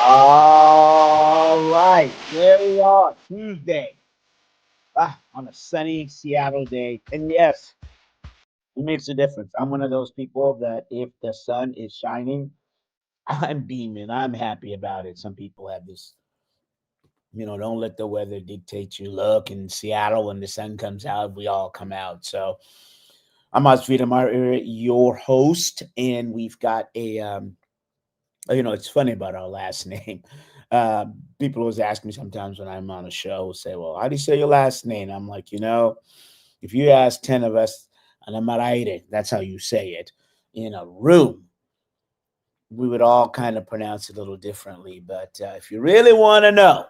All right, there we are, Tuesday, on a sunny Seattle day. And yes, it makes a difference. I'm one of those people that if the sun is shining, I'm beaming. I'm happy about it. Some people have this, don't let the weather dictate you. Look, in Seattle, when the sun comes out, we all come out. So I'm Osvita Mar, your host, and we've got it's funny about our last name. Uh, People always ask me sometimes when I'm on a show, say, "Well, how do you say your last name?" I'm like, if you ask 10 of us, Anamaraire, that's how you say it, in a room, we would all kind of pronounce it a little differently. But if you really want to know,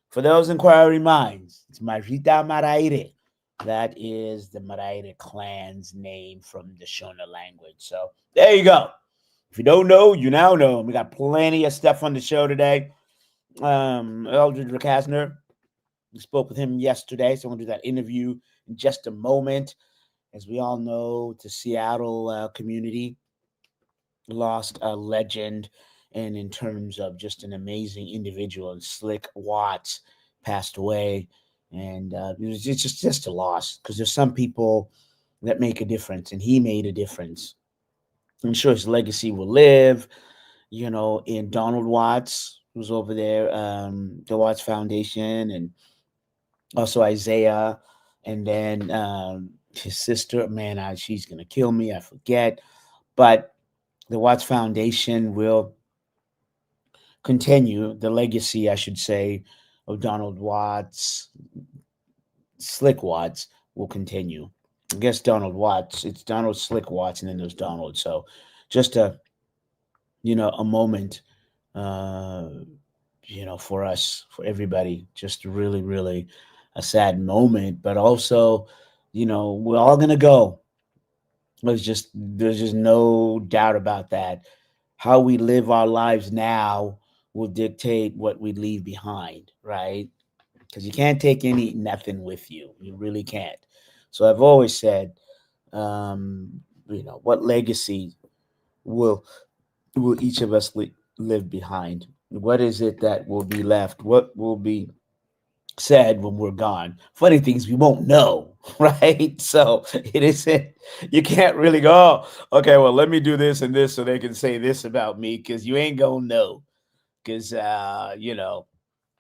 for those inquiring minds, it's Marita Maraire. That is the Maraire clan's name from the Shona language. So there you go. If you don't know, you now know. We got plenty of stuff on the show today. Eldrige Recasner, we spoke with him yesterday, so I'm going to do that interview in just a moment. As we all know, the Seattle community lost a legend, and in terms of just an amazing individual, and Slick Watts passed away, and it's just a loss because there's some people that make a difference, and he made a difference. I'm sure his legacy will live, in Donald Watts, who's over there, the Watts Foundation, and also Isaiah, and then his sister. Man, she's gonna kill me. I forget, but the Watts Foundation will continue the legacy, I should say, of Donald Watts. Slick Watts will continue. I guess Donald Watts. It's Donald Slick Watts, and then there's Donald. So, just a moment, uh, for us, for everybody, just really, really a sad moment, but also, we're all gonna go. There's just no doubt about that. How we live our lives now will dictate what we leave behind, right? Because you can't take nothing with you. You really can't. So I've always said, what legacy will each of us live behind? What is it that will be left? What will be said when we're gone? Funny things we won't know, right? So it isn't, you can't really go, oh, okay, well, let me do this and this so they can say this about me because you ain't gonna know. Because,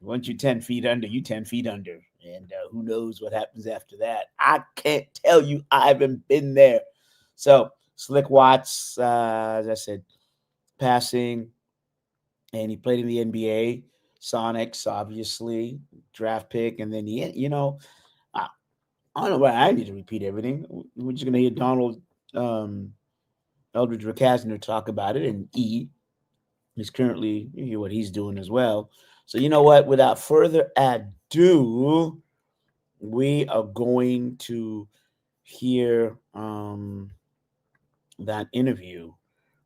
once you 10 feet under, you 10 feet under. And who knows what happens after that? I can't tell you. I haven't been there. So, Slick Watts, as I said, passing, and he played in the NBA. Sonics, obviously, draft pick, and then I, I don't know why I need to repeat everything. We're just gonna hear Donald Eldrige Recasner talk about it, and he's currently you hear what he's doing as well. So you know what? Without further ado, we are going to hear that interview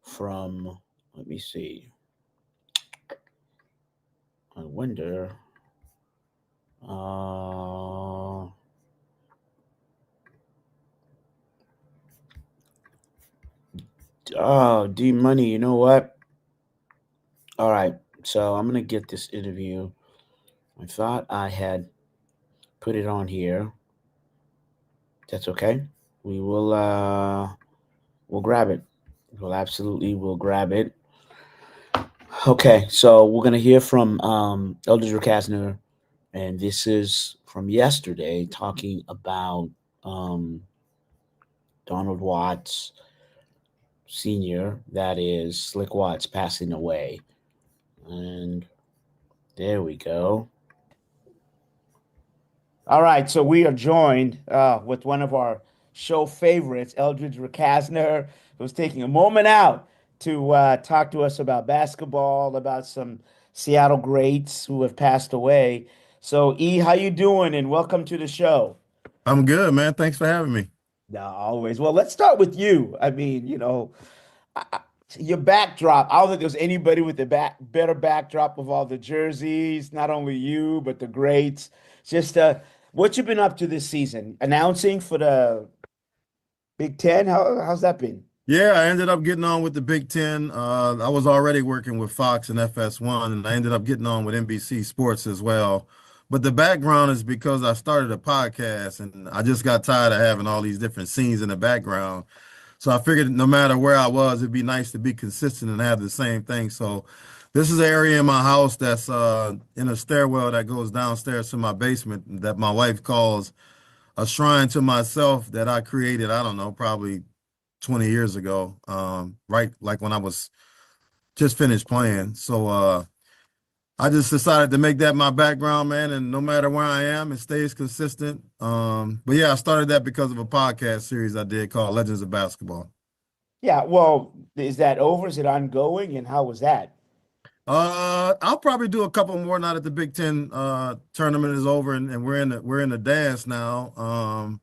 from. Let me see. I wonder. Uh, oh, D Money. You know what? All right. So I'm gonna get this interview. I thought I had put it on here. That's okay. We will. We'll grab it. We'll grab it. Okay. So we're gonna hear from Eldridge Recasner, and this is from yesterday, talking about um Donald Watts Senior. That is Slick Watts passing away, and there we go. All right, so we are joined with one of our show favorites, Eldridge Recasner, who's taking a moment out to talk to us about basketball, about some Seattle greats who have passed away. So, how you doing? And welcome to the show. I'm good, man. Thanks for having me. No, always. Well, let's start with you. I mean, I, I- your backdrop. I don't think there's anybody with the better backdrop of all the jerseys. Not only you, but the greats. Just what you've been up to this season? Announcing for the Big Ten. How's that been? Yeah, I ended up getting on with the Big Ten. I was already working with Fox and FS1, and I ended up getting on with NBC Sports as well. But the background is because I started a podcast, and I just got tired of having all these different scenes in the background. So I figured no matter where I was, it'd be nice to be consistent and have the same thing. So this is an area in my house that's in a stairwell that goes downstairs to my basement that my wife calls a shrine to myself that I created, I don't know, probably 20 years ago, right like when I was just finished playing. So I just decided to make that my background, man, and no matter where I am, it stays consistent. But yeah, I started that because of a podcast series I did called Legends of Basketball. Yeah, well, is that over? Is it ongoing? And how was that? I'll probably do a couple more now that the Big Ten tournament is over and we're in the dance now.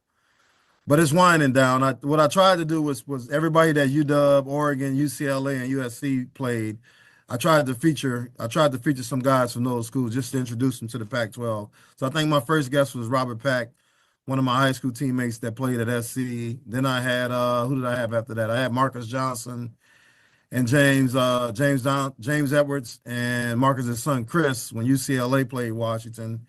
But it's winding down. What I tried to do was everybody that UW, Oregon, UCLA, and USC played. I tried to feature some guys from those schools just to introduce them to the Pac-12. So I think my first guest was Robert Pack, one of my high school teammates that played at SC. Then I had who did I have after that? I had Marcus Johnson and James Edwards and Marcus's son Chris when UCLA played Washington.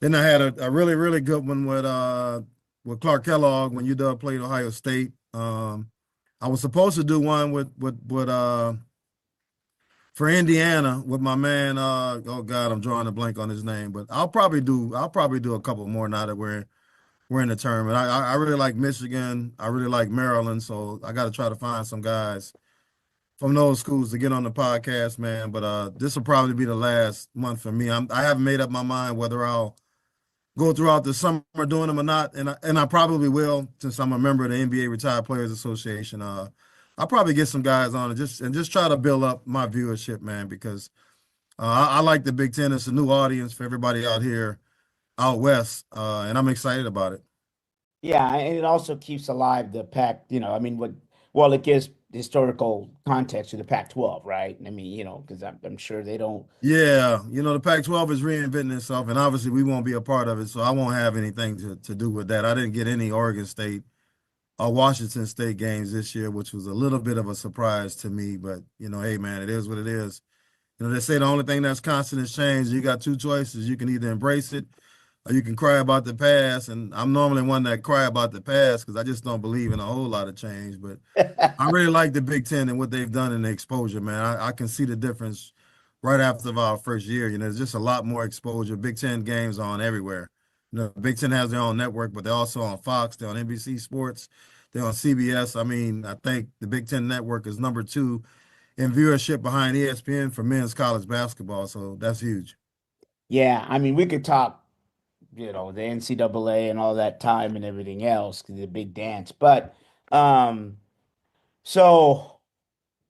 Then I had a really, really good one with Clark Kellogg when UW played Ohio State. I was supposed to do one with for Indiana with my man oh God, I'm drawing a blank on his name, but I'll probably do a couple more now that we're in the tournament. I really like Michigan. I really like Maryland, so I got to try to find some guys from those schools to get on the podcast, man. But this will probably be the last month for me. I haven't made up my mind whether I'll go throughout the summer doing them or not, and I probably will since I'm a member of the NBA Retired Players Association. I'll probably get some guys on and just try to build up my viewership, man, because I like the Big Ten. It's a new audience for everybody out here out west, and I'm excited about it. Yeah, and it also keeps alive the Pac, I mean, well, it gives historical context to the Pac-12, right? I mean, because I'm sure they don't. Yeah, the Pac-12 is reinventing itself, and obviously we won't be a part of it, so I won't have anything to do with that. I didn't get any Oregon State Washington State games this year, which was a little bit of a surprise to me. But hey man, it is what it is. They say the only thing that's constant is change. You got two choices. You can either embrace it or you can cry about the past. And I'm normally one that cry about the past because I just don't believe in a whole lot of change. But I really like the Big Ten and what they've done in the exposure, man. I can see the difference right after our first year. There's just a lot more exposure. Big Ten games on everywhere. Big Ten has their own network, but they're also on Fox, they're on NBC Sports, they're on CBS. I mean, I think the Big Ten network is number two in viewership behind ESPN for men's college basketball. So that's huge. Yeah, I mean, we could talk, the NCAA and all that time and everything else, the big dance. But um, so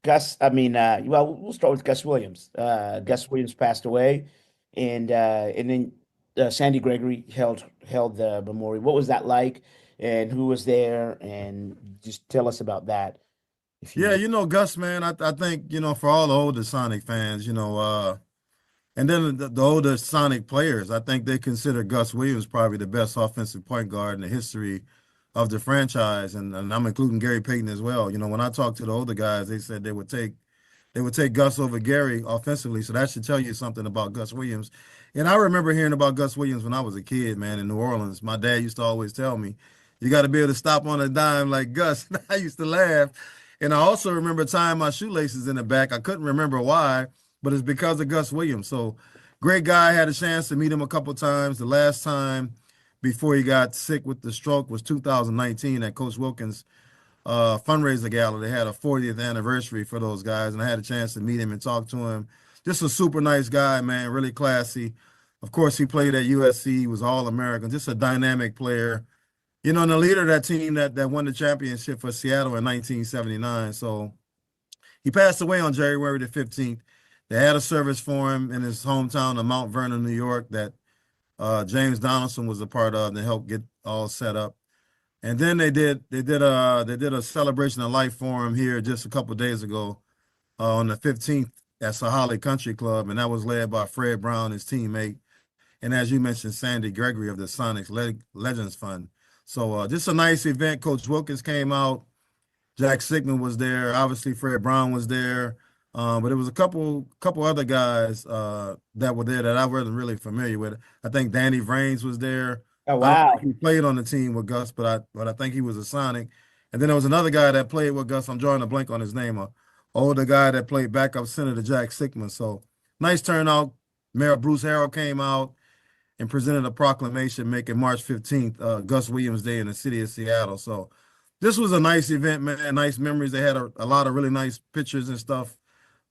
Gus, I mean, well, we'll start with Gus Williams. Gus Williams passed away, and then Sandy Gregory held the memorial. What was that like, and who was there? And just tell us about that, if you Yeah, would. Gus, man, I think, for all the older Sonic fans, and then the older Sonic players, I think they consider Gus Williams probably the best offensive point guard in the history of the franchise. And I'm including Gary Payton as well. When I talked to the older guys, they said they would take Gus over Gary offensively. So that should tell you something about Gus Williams. And I remember hearing about Gus Williams when I was a kid, man, in New Orleans. My dad used to always tell me, you got to be able to stop on a dime like Gus. I used to laugh. And I also remember tying my shoelaces in the back. I couldn't remember why, but it's because of Gus Williams. So great guy. Had a chance to meet him a couple times. The last time before he got sick with the stroke was 2019 at Coach Wilkins' fundraiser gala. They had a 40th anniversary for those guys, and I had a chance to meet him and talk to him. Just a super nice guy, man, really classy. Of course, he played at USC, he was All American, just a dynamic player. And the leader of that team that won the championship for Seattle in 1979. So he passed away on January the 15th. They had a service for him in his hometown of Mount Vernon, New York, that James Donaldson was a part of to help get all set up. And then they did a celebration of life for him here just a couple of days ago on the 15th at Sahali Country Club, and that was led by Fred Brown, his teammate, and as you mentioned, Sandy Gregory of the Sonics Legends Fund. So just a nice event. Coach Wilkins came out. Jack Sigmund was there. Obviously, Fred Brown was there. But it was a couple other guys that were there that I wasn't really familiar with. I think Danny Vrains was there. Oh, I don't think wow. he played on the team with Gus, but I think he was a Sonic. And then there was another guy that played with Gus. I'm drawing a blank on his name. A older guy that played backup center to Jack Sigmund. So nice turnout. Mayor Bruce Harrell came out and presented a proclamation making March 15th Gus Williams Day in the city of Seattle. So this was a nice event, man. Nice memories. They had a lot of really nice pictures and stuff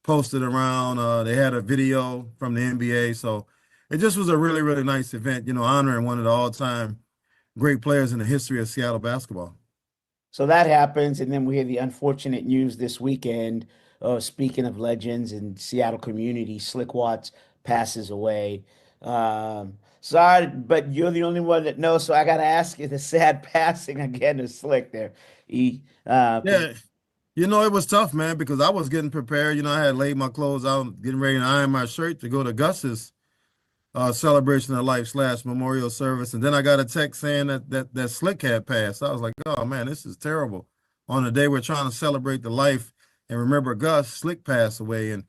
posted around. They had a video from the NBA. So it just was a really, really nice event, honoring one of the all-time great players in the history of Seattle basketball. So that happens, and then we had the unfortunate news this weekend. Speaking of legends in Seattle community, Slick Watts passes away. Sorry, but you're the only one that knows, so I got to ask you the sad passing again of Slick there. He, Yeah, it was tough, man, because I was getting prepared. I had laid my clothes out, getting ready to iron my shirt to go to Gus's celebration of life / memorial service. And then I got a text saying that Slick had passed. I was like, oh man, this is terrible. On the day we're trying to celebrate the life and remember Gus, Slick passed away. And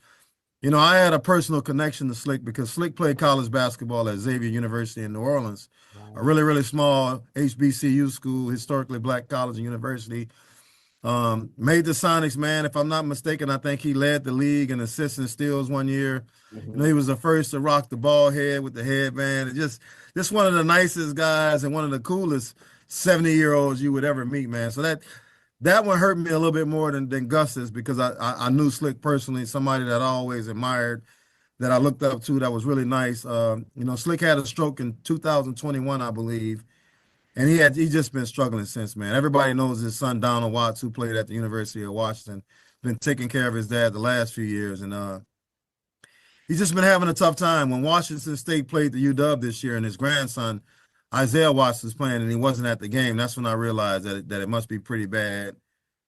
I had a personal connection to Slick because Slick played college basketball at Xavier University in New Orleans, a Wow. really, really small HBCU school, historically black college and university. Made the Sonics, man. If I'm not mistaken, I think he led the league in assists and steals one year. Mhm. He was the first to rock the ball head with the headband. And just one of the nicest guys and one of the coolest 70-year-olds you would ever meet, man. So that one hurt me a little bit more than Gus's because I knew Slick personally, somebody that I always admired, that I looked up to, that was really nice. Slick had a stroke in 2021, I believe, and he just been struggling since, man. Everybody knows his son Donald Watts, who played at the University of Washington, been taking care of his dad the last few years, and he's just been having a tough time. When Washington State played the UW this year, and his grandson Isaiah Watts was playing, and he wasn't at the game, that's when I realized that it must be pretty bad,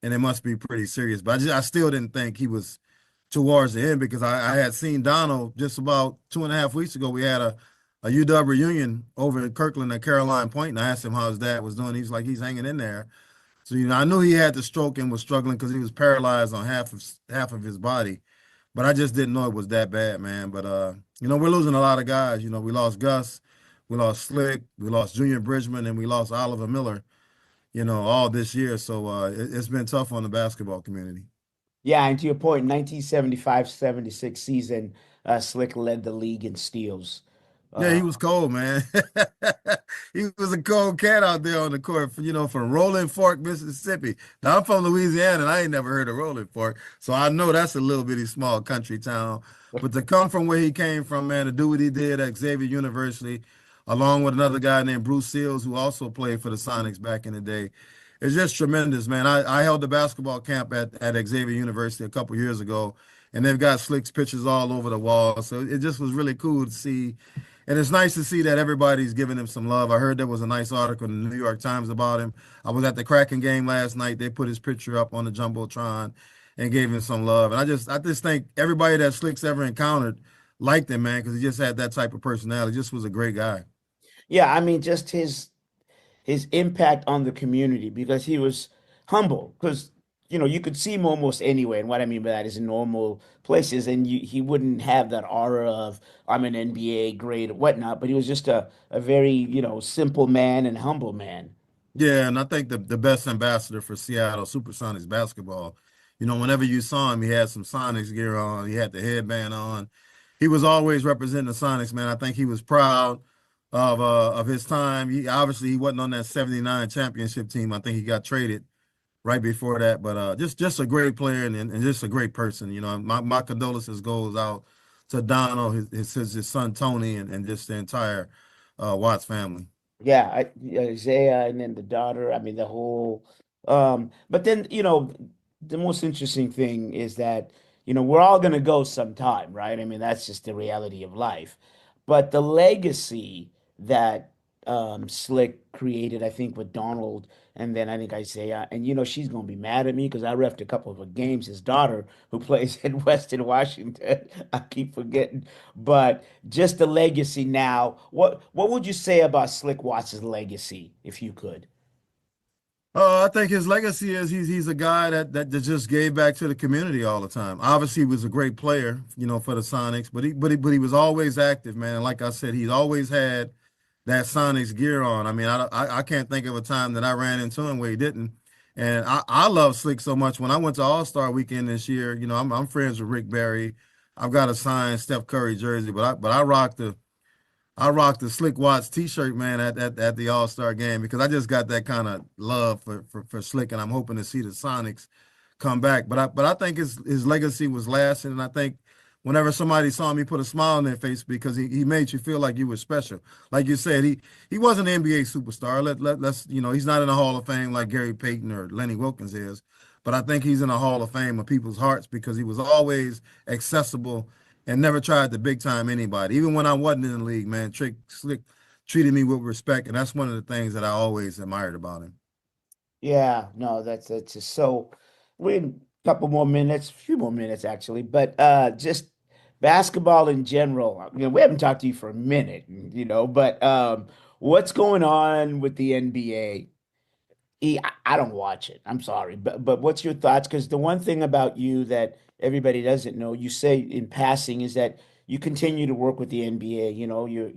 and it must be pretty serious. But I still didn't think he was towards the end because I had seen Donald just about 2.5 weeks ago. We had a UW reunion over in Kirkland at Caroline Point, and I asked him how his dad was doing. He's like, he's hanging in there. So I knew he had the stroke and was struggling because he was paralyzed on half of his body, but I just didn't know it was that bad, man. But we're losing a lot of guys. We lost Gus, we lost Slick, we lost Junior Bridgman, and we lost Oliver Miller. All this year. So it's been tough on the basketball community. Yeah, and to your point, 1975-76 season, Slick led the league in steals. Yeah, Uh, he was cold, man. He was a cold cat out there on the court, from Rolling Fork, Mississippi. Now I'm from Louisiana, and I ain't never heard of Rolling Fork, so I know that's a little bitty small country town. But to come from where he came from, man, to do what he did at Xavier University, along with another guy named Bruce Seals, who also played for the Sonics back in the day, it's just tremendous, man. I held the basketball camp at Xavier University a couple years ago, and they've got Slick's pictures all over the wall. So it just was really cool to see, and it's nice to see that everybody's giving him some love. I heard there was a nice article in the New York Times about him. I was at the Kraken game last night. They put his picture up on the Jumbotron and gave him some love. And I just think everybody that Slick's ever encountered liked him, man, because he just had that type of personality. Just was a great guy. yeah, I mean, just his impact on the community because he was humble. Because you could see him almost anywhere, and what I mean by that is in normal places, and he wouldn't have that aura of I'm an NBA grade or whatnot. But he was just a very simple man and humble man. Yeah, and I think the best ambassador for Seattle Supersonics basketball. Whenever you saw him, he had some Sonics gear on. He had the headband on. He was always representing the Sonics, man. I think he was proud of his time. He wasn't on that '79 championship team. I think he got traded right before that. But just a great player and just a great person. My condolences goes out to Donald, his son Tony, and just the entire Watts family. Yeah, Isaiah and then the daughter. I mean, the whole. But then, the most interesting thing is that, we're all going to go sometime, right? I mean, that's just the reality of life. But the legacy that Slick created, I think, with Donald and then I think Isaiah, and she's going to be mad at me because I refed a couple of her games. His daughter, who plays in Western Washington, I keep forgetting. But just the legacy now. What would you say about Slick Watts' legacy, if you could? I think his legacy is he's a guy that just gave back to the community all the time. Obviously, he was a great player, for the Sonics, but he was always active, man. And like I said, he's always had that Sonics gear on. I mean, I can't think of a time that I ran into him where he didn't. And I love Slick so much. When I went to All Star Weekend this year, I'm friends with Rick Barry. I've got a signed Steph Curry jersey, but I rocked the Slick Watts T-shirt, man, at the All Star game because I just got that kind of love for Slick, and I'm hoping to see the Sonics come back. But I think his legacy was lasting, and I think whenever somebody saw me put a smile on their face because he made you feel like you were special. Like you said, he wasn't an NBA superstar. Let's he's not in the Hall of Fame like Gary Payton or Lenny Wilkins is, but I think he's in the Hall of Fame of people's hearts because he was always accessible and never tried to big time anybody. Even when I wasn't in the league, man, Trick Slick treated me with respect, and that's one of the things that I always admired about him. Yeah, no, that's just so we a couple more minutes, a few more minutes actually, but just basketball in general. We haven't talked to you for a minute, but what's going on with the NBA? I don't watch it. I'm sorry, but what's your thoughts? Because the one thing about you that everybody doesn't know, you say in passing, is that you continue to work with the NBA.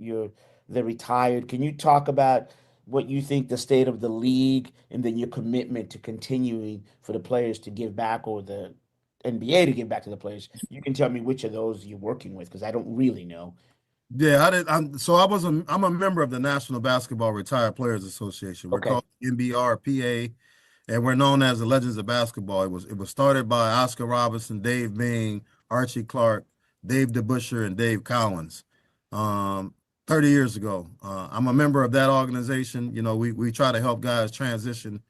You're the retired. Can you talk about what you think the state of the league, and then your commitment to continuing for the players to give back, or the NBA to give back to the players? You can tell me which of those you're working with, because I don't really know. Yeah, I did. I'm a member of the National Basketball Retired Players Association. We're Okay. called NBRPA, and we're known as the Legends of Basketball. It was started by Oscar Robertson, Dave Bing, Archie Clark, Dave DeBuscher, and Dave Cowens, um, 30 years ago. I'm a member of that organization. We try to help guys transition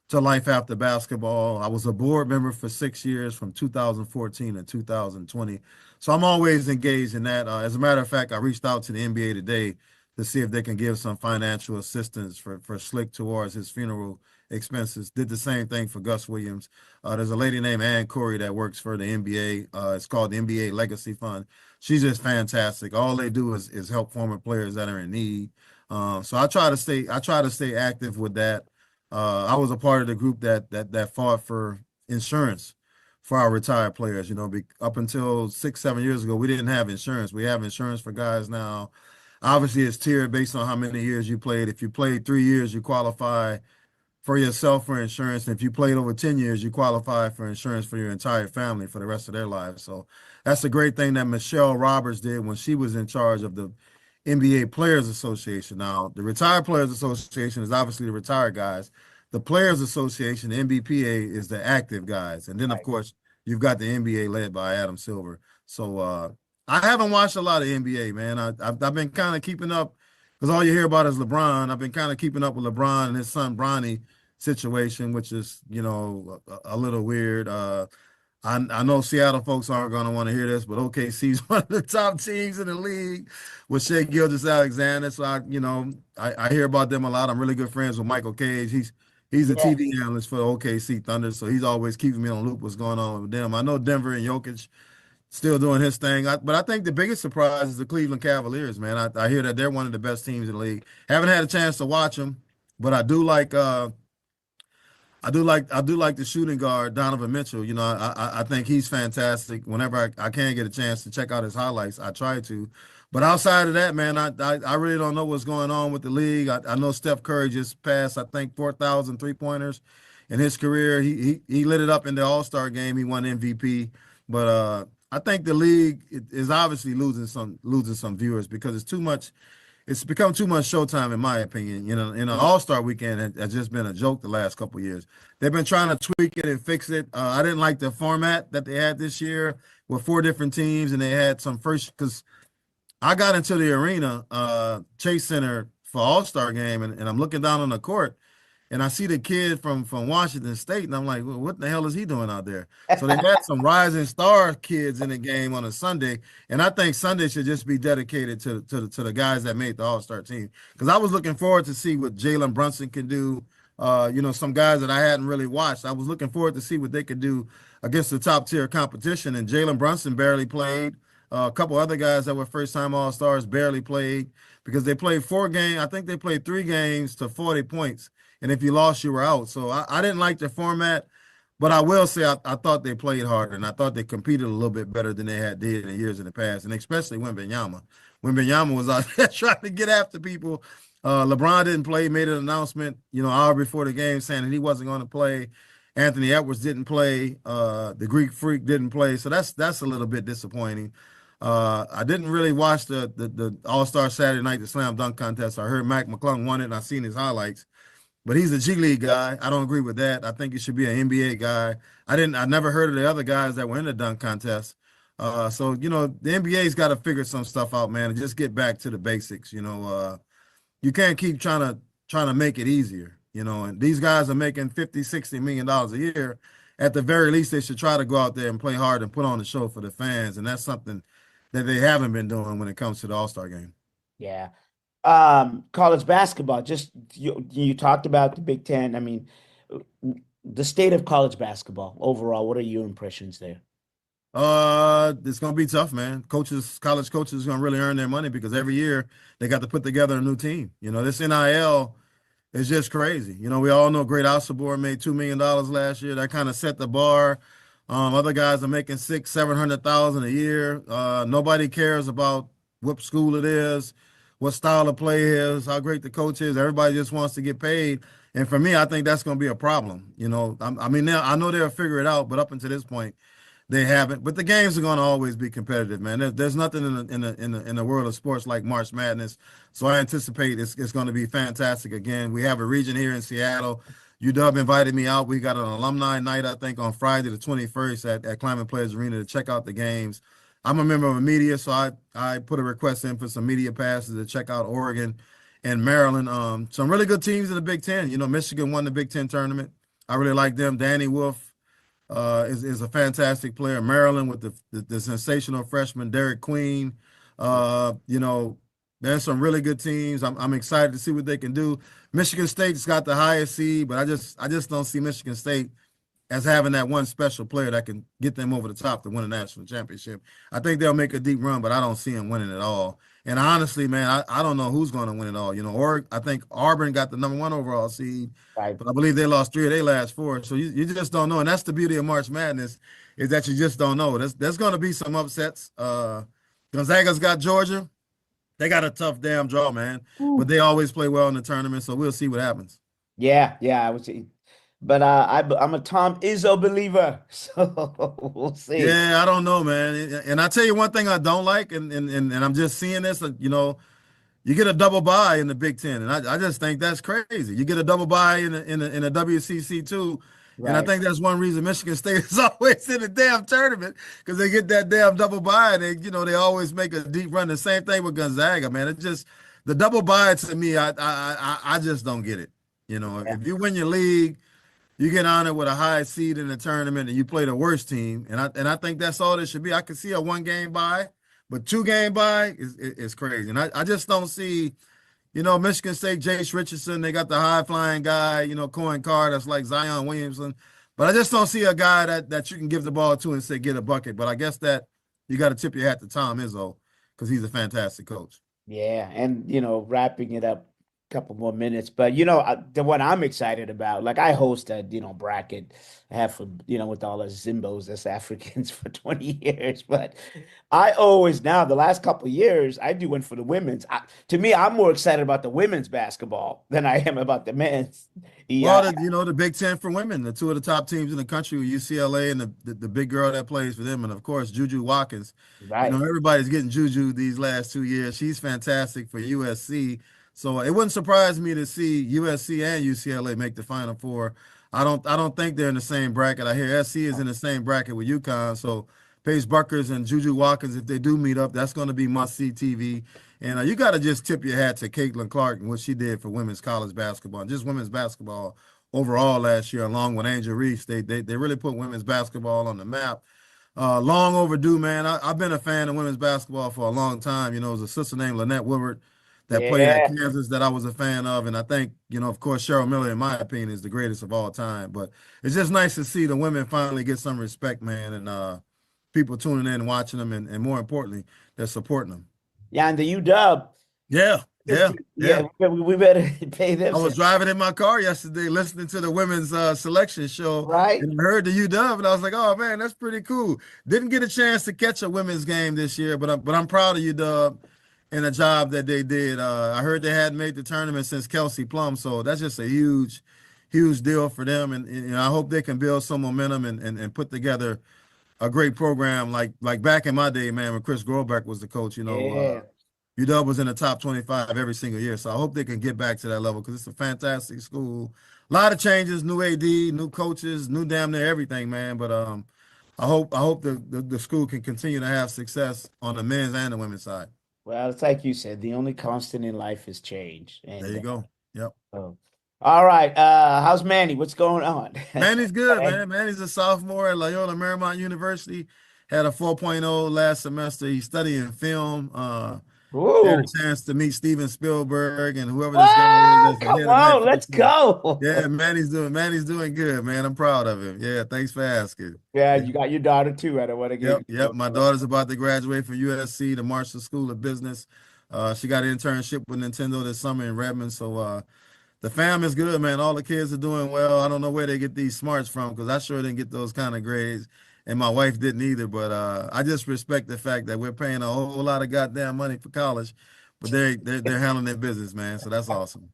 to life after basketball. I was a board member for 6 years from 2014 to 2020. So I'm always engaged in that. As a matter of fact, I reached out to the NBA today to see if they can give some financial assistance for Slick towards his funeral expenses. Did the same thing for Gus Williams. There's a lady named Ann Corey that works for the NBA. It's called the NBA Legacy Fund. She's just fantastic. All they do is help former players that are in need. So I try to stay active with that. I was a part of the group that fought for insurance for our retired players. Up until 6, 7 years ago, we didn't have insurance. We have insurance for guys now. Obviously, it's tiered based on how many years you played. If you played 3 years, you qualify for yourself for insurance. And if you played over 10 years, you qualify for insurance for your entire family for the rest of their lives. So that's a great thing that Michelle Roberts did when she was in charge of the NBA Players Association. Now, the Retired Players Association is obviously the retired guys. The Players Association, the NBPA, is the active guys. And then, of course, you've got the NBA led by Adam Silver. So I haven't watched a lot of NBA, man. I've been kind of keeping up because all you hear about is LeBron. I've been kind of keeping up with LeBron and his son Bronny situation, which is, a little weird. I know Seattle folks aren't going to want to hear this, but OKC is one of the top teams in the league with Shea Gilgeous-Alexander. So I hear about them a lot. I'm really good friends with Michael Cage. He's a Yeah. TV analyst for the OKC Thunder, so he's always keeping me on loop what's going on with them. I know Denver and Jokic still doing his thing, but I think the biggest surprise is the Cleveland Cavaliers, man. I hear that they're one of the best teams in the league. Haven't had a chance to watch them, but I do like the shooting guard Donovan Mitchell. I think he's fantastic. Whenever I can get a chance to check out his highlights, I try to. But outside of that, man, I really don't know what's going on with the league. I know Steph Curry just passed, I think, 4,000 3-pointers in his career. He lit it up in the All-Star game. He won MVP. But I think the league is obviously losing some viewers because it's become too much showtime, in my opinion. In an All-Star weekend has just been a joke the last couple of years. They've been trying to tweak it and fix it. I didn't like the format that they had this year with 4 different teams, and they had some first because I got into the arena, Chase Center for All-Star game, and I'm looking down on the court, and I see the kid from Washington State, and I'm like, well, what the hell is he doing out there? So they had some rising star kids in the game on a Sunday, and I think Sunday should just be dedicated to the guys that made the All Star team. Because I was looking forward to see what Jalen Brunson can do. Some guys that I hadn't really watched. I was looking forward to see what they could do against the top tier competition, and Jalen Brunson barely played. A couple other guys that were first-time All-Stars barely played because they played 4 games. I think they played 3 games to 40 points, and if you lost, you were out. So I didn't like the format, but I will say I thought they played harder, and I thought they competed a little bit better than they had did in years in the past, and especially Wembanyama. Wembanyama was out there trying to get after people. LeBron didn't play, made an announcement, an hour before the game saying that he wasn't going to play. Anthony Edwards didn't play. The Greek Freak didn't play, so that's a little bit disappointing. I didn't really watch the All-Star Saturday night, the slam dunk contest. I heard Mac McClung won it, and I seen his highlights. But he's a G League guy. I don't agree with that. I think he should be an NBA guy. I never heard of the other guys that were in the dunk contest. So the NBA's got to figure some stuff out, man, and just get back to the basics. You can't keep trying to make it easier. And these guys are making 50, 60 million dollars a year. At the very least, they should try to go out there and play hard and put on the show for the fans. And that's something that they haven't been doing when it comes to the All-Star game. Yeah. College basketball, just you talked about the Big Ten. I mean, the state of college basketball overall, what are your impressions there? It's gonna be tough, man. College coaches, gonna really earn their money because every year they got to put together a new team. This NIL is just crazy. We all know Great Alcibor made $2 million last year. That kind of set the bar. Other guys are making 600,000-700,000 a year. Nobody cares about what school it is, what style of play is, how great the coach is. Everybody just wants to get paid. And for me, I think that's going to be a problem. I mean, now I know they'll figure it out, but up until this point, they haven't. But the games are going to always be competitive, man. There's nothing in the world of sports like March Madness. So I anticipate it's going to be fantastic again. We have a region here in Seattle. UW invited me out. We got an alumni night, I think, on Friday the 21st at Climate Players Arena to check out the games. I'm a member of the media, so I put a request in for some media passes to check out Oregon and Maryland. Some really good teams in the Big Ten. Michigan won the Big Ten tournament. I really like them. Danny Wolf is a fantastic player. Maryland with the sensational freshman Derek Queen. There's some really good teams. I'm excited to see what they can do. Michigan State's got the highest seed, but I just don't see Michigan State as having that one special player that can get them over the top to win a national championship. I think they'll make a deep run, but I don't see them winning at all. And honestly, man, I don't know who's going to win it all. Or I think Auburn got the #1 overall seed, Right. but I believe they lost 3 of their last 4. So you just don't know. And that's the beauty of March Madness is that you just don't know. There's going to be some upsets. Gonzaga's got Georgia. They got a tough damn draw, man. But they always play well in the tournament, so we'll see what happens. Yeah, I would say, but I'm a Tom Izzo believer, so we'll see. Yeah, I don't know, man. And I tell you one thing I don't like, and I'm just seeing this, you get a double bye in the Big Ten, and I just think that's crazy. You get a double bye in the WCC too, and I Right. think that's one reason Michigan State is always in the damn tournament because they get that damn double bye, and they always make a deep run. The same thing with Gonzaga, man. It's just the double bye to me. I just don't get it. Yeah. If you win your league, you get honored with a high seed in the tournament, and you play the worst team, and I think that's all it should be. I could see a 1 game bye, but 2 game bye is crazy, and I just don't see. Michigan State, Jace Richardson, they got the high flying guy, Cohen Carr, that's like Zion Williamson. But I just don't see a guy that you can give the ball to and say, get a bucket. But I guess that you got to tip your hat to Tom Izzo because he's a fantastic coach. Yeah, and wrapping it up a couple more minutes, but the one I'm excited about, like I host a bracket, I have for with all the Zimbos as Africans for 20 years, but I always now the last couple of years I do one for the women's. To me, I'm more excited about the women's basketball than I am about the men's. Well, Yeah, the Big Ten for women, the 2 of the top teams in the country with UCLA and the big girl that plays for them, and of course Juju Watkins. right. Everybody's getting Juju these last 2 years. She's fantastic for USC. So it wouldn't surprise me to see USC and UCLA make the Final Four. I don't think they're in the same bracket. I hear SC is in the same bracket with UConn. So Paige Buckers and Juju Watkins, if they do meet up, that's going to be must-see TV. And you got to just tip your hat to Caitlin Clark and what she did for women's college basketball and just women's basketball overall last year, along with Angel Reese. They really put women's basketball on the map. Long overdue, man. I've been a fan of women's basketball for a long time. There's a sister named Lynette Woodward that played at Yeah, Kansas that I was a fan of. And I think, of course, Cheryl Miller, in my opinion, is the greatest of all time. But it's just nice to see the women finally get some respect, man. And people tuning in and watching them, and more importantly, they're supporting them. Yeah, and the UW. Yeah, yeah, Yeah, yeah. we better pay them I some, was driving in my car yesterday listening to the women's selection show, right? and I heard the UW, and I was like, "Oh man, that's pretty cool." Didn't get a chance to catch a women's game this year, but I'm proud of UW and the job that they did. I heard they hadn't made the tournament since Kelsey Plum, so that's just a huge, huge deal for them, and I hope they can build some momentum and put together a great program like back in my day, man, when Chris Grobeck was the coach. Yeah. UW was in the top 25 every single year. So I hope they can get back to that level because it's a fantastic school. A lot of changes, new AD, new coaches, new damn near everything, man. But I hope the school can continue to have success on the men's and the women's side. Well, it's like you said, the only constant in life is change. There And you go. Yep. oh. All right. How's Manny? What's going on? Manny's good, man. Manny's a sophomore at Loyola Marymount University. Had a 4.0 last semester. He's studying film. Had a Ooh. chance to meet Steven Spielberg and whoever this guy is Oh, that's the come head of on, let's Netflix. go. Yeah, Manny's doing good, man. I'm proud of him. Yeah, thanks for asking. Yeah, Yeah. you got your daughter too. I don't want to Yep, give yep. My daughter's about to graduate from USC, the Marshall School of Business. She got an internship with Nintendo this summer in Redmond. So the fam is good, man. All the kids are doing well. I don't know where they get these smarts from because I sure didn't get those kind of grades, and my wife didn't either. But I just respect the fact that we're paying a whole lot of goddamn money for college, but they're handling their business, man. So that's awesome.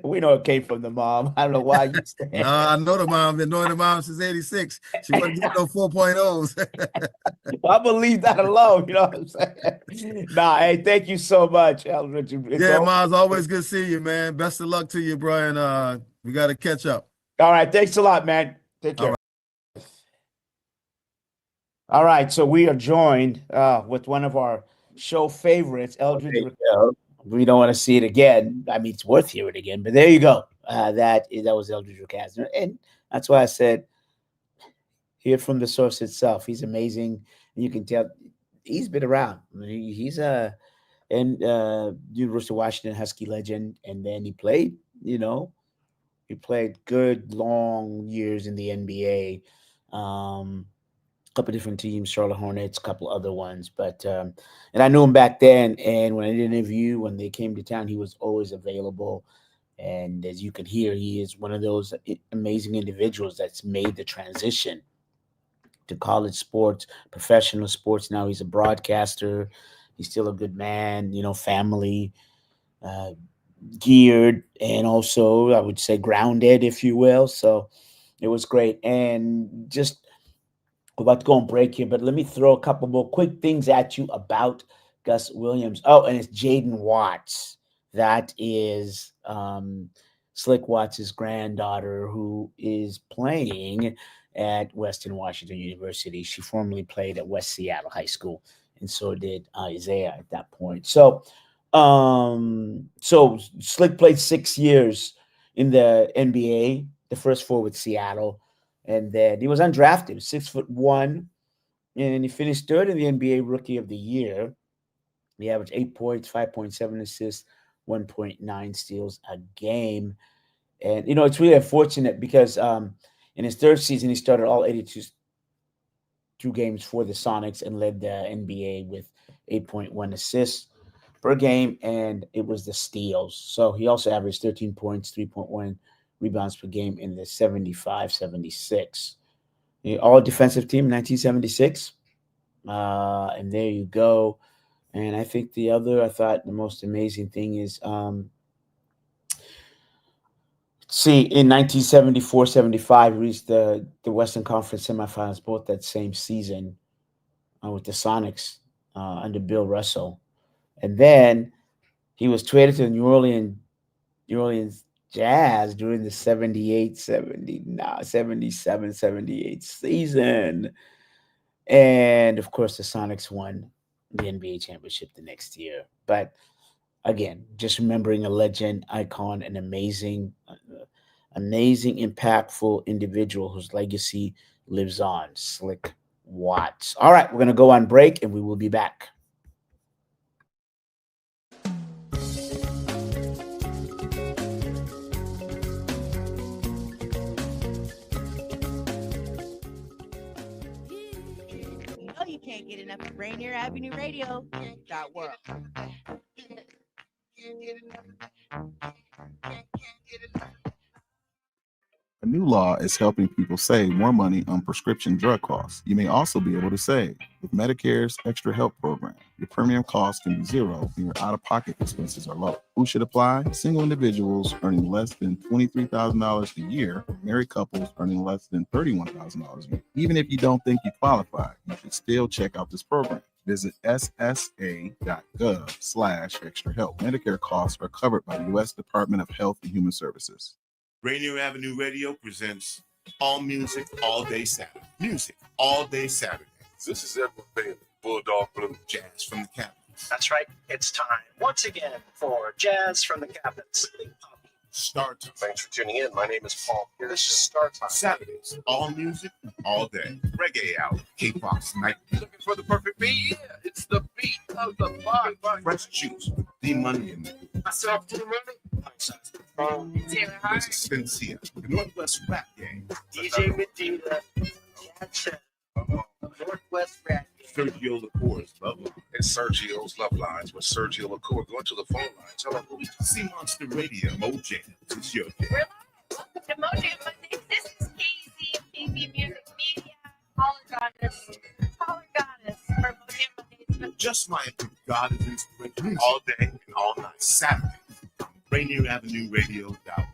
We know it came from the mom. I don't know why you said. Nah, I know the mom. Been knowing the mom since '86. She wasn't getting no 4.0s. I believe that alone. You know what I'm saying? Nah, hey, thank you so much, Eldridge. It's Yeah, all Miles, always good seeing you, man. Best of luck to you, Brian. We got to catch up. all right. Thanks a lot, man. Take All care. right. All right, so we are joined with one of our show favorites, Eldridge. We don't want to see it again. I mean, it's worth hearing again, but there you go. That was Eldrige Recasner, and that's why I said hear from the source itself. He's amazing. You can tell he's been around. He's a University of Washington Husky legend, and then he played. He played good long years in the NBA. Couple different teams, Charlotte Hornets, a couple other ones. But and I knew him back then. And when I did an interview, when they came to town, he was always available. And as you can hear, he is one of those amazing individuals that's made the transition to college sports, professional sports. Now he's a broadcaster. He's still a good man, family uh, geared, and also I would say grounded, if you will. So it was great. And just we're about to go on break here, but let me throw a couple more quick things at you about Gus Williams. Oh, and it's Jaden Watts. That is Slick Watts' granddaughter, who is playing at Western Washington University. She formerly played at West Seattle High School, and so did Isaiah at that point. So Slick played 6 years in the NBA, the first four with Seattle. And then he was undrafted, 6'1", and he finished third in the NBA Rookie of the Year. He averaged 8 points, 5.7 assists, 1.9 steals a game. And it's really unfortunate because in his third season he started all 82 games for the Sonics and led the NBA with 8.1 assists per game, and it was the steals. So he also averaged 13 points, 3.1 rebounds per game in the 75-76. All defensive team, 1976. And there you go. And I think I thought the most amazing thing is, in 1974-75, we reached the Western Conference semifinals both that same season with the Sonics under Bill Russell. And then he was traded to the New Orleans Jazz during the 77-78 season. And of course, the Sonics won the NBA championship the next year. But again, just remembering a legend, icon, an amazing, impactful individual whose legacy lives on, Slick Watts. All right, we're going to go on break and we will be back. Can't get enough of Rainier Avenue Radio. World. A new law is helping people save more money on prescription drug costs. You may also be able to save with Medicare's Extra Help program. Your premium cost can be zero and your out of pocket expenses are low. Who should apply? Single individuals earning less than $23,000 a year, married couples earning less than $31,000 a year. Even if you don't think you qualify, you should still check out this program. Visit ssa.gov/extra help. Medicare costs are covered by the U.S. Department of Health and Human Services. Rainier Avenue Radio presents All Music, All Day Saturday. Music, all day Saturday. This is Edward Bailey, Bulldog Blue. Jazz from the Capitals. That's right. It's time once again for Jazz from the Capitals. Start time. Thanks for tuning in. My name is Paul Pierce. This is Start Time. Saturdays, all music, all day. Reggae hour, K-Pop's night. Looking for the perfect beat? Yeah, it's the beat of the body. Fresh juice, D-Money in there. Myself to the money. This is Sincere, the Northwest Rap Gang. DJ Medina, Gotcha. Northwest Rat. Sergio Lacour's Love Line. It's Sergio's Love Lines with Sergio LaCour. Go to the phone lines. Hello, who is Sea Monster Radio, Mojang. It's your day. Welcome to Mojo Mondays. This is KZ, Music Media, Caller Goddess for Mojo Mondays. Just like God is inspiration all day and all night. Saturday. RainierAvenueRadio.org.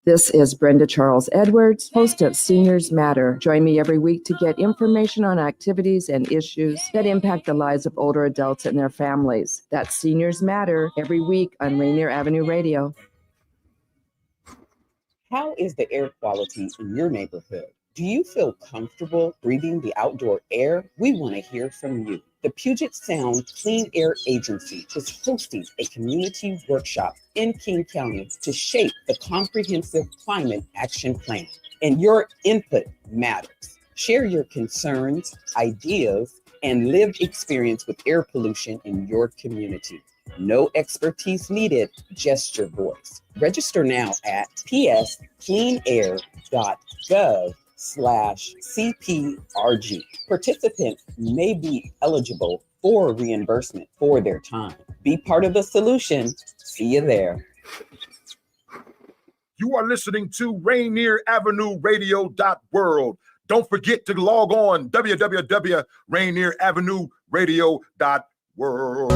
This is Brenda Charles Edwards, host of Seniors Matter. Join me every week to get information on activities and issues that impact the lives of older adults and their families. That's Seniors Matter every week on Rainier Avenue Radio. How is the air quality in your neighborhood? Do you feel comfortable breathing the outdoor air? We want to hear from you. The Puget Sound Clean Air Agency is hosting a community workshop in King County to shape the comprehensive climate action plan. And your input matters. Share your concerns, ideas, and lived experience with air pollution in your community. No expertise needed, just your voice. Register now at pscleanair.gov/CPRG. Participants may be eligible for reimbursement for their time. Be part of the solution. See you there. You are listening to RainierAvenueRadio.world. Don't forget to log on www.RainierAvenueRadio.world.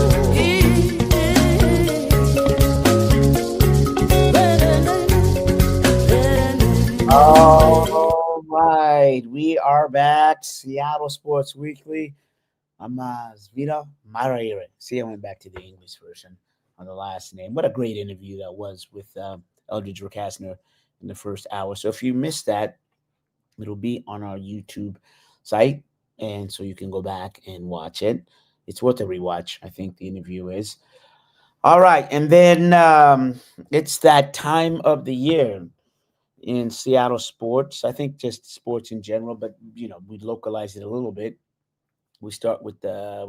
All right, we are back. Seattle Sports Weekly. I'm Zvita Maraire. See, I went back to the English version on the last name. What a great interview that was with Eldrige Recasner in the first hour. So if you missed that, it'll be on our YouTube site, and so you can go back and watch it. It's worth a rewatch, I think the interview is. All right, and then it's that time of the year in Seattle sports. I think just sports in general, but we localize it a little bit. We start with the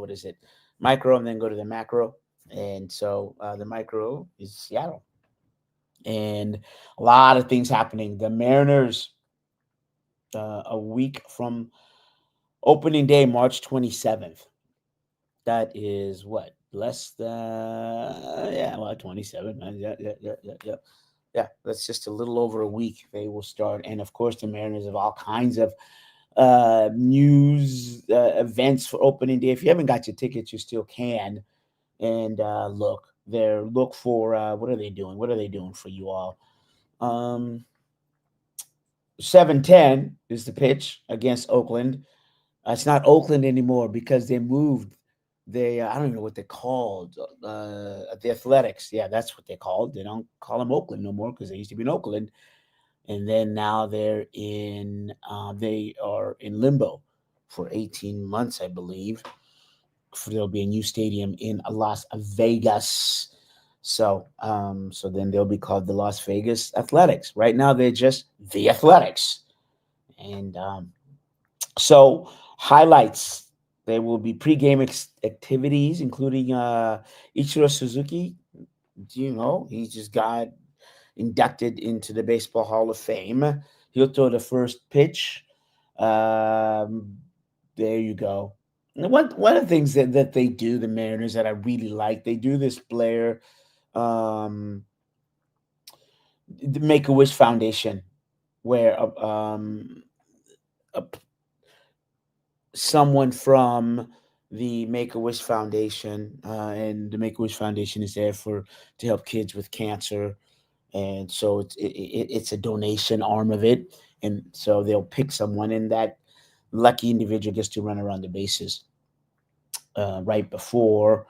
micro, and then go to the macro. And so the micro is Seattle, and a lot of things happening. The Mariners, a week from opening day, March 27th. That is what, less than 27. Yeah, that's just a little over a week. They will start. And, of course, the Mariners have all kinds of news events for opening day. If you haven't got your tickets, you still can. And look for what are they doing? What are they doing for you all? 7:10 is the pitch against Oakland. It's not Oakland anymore because they moved. I don't even know what they're called. The Athletics. Yeah, that's what they're called. They don't call them Oakland no more because they used to be in Oakland. And then now they are in limbo for 18 months, I believe. There'll be a new stadium in Las Vegas. So then they'll be called the Las Vegas Athletics. Right now, they're just the Athletics. And so highlights. There will be pregame activities, including Ichiro Suzuki. He just got inducted into the Baseball Hall of Fame. He'll throw the first pitch. There you go. One of the things that they do, the Mariners, that I really like, they do this player, um, the Make a Wish Foundation, where a someone from the Make a Wish Foundation, and the Make a Wish Foundation is there for to help kids with cancer, and so it's a donation arm of it, and so they'll pick someone, and that lucky individual gets to run around the bases right before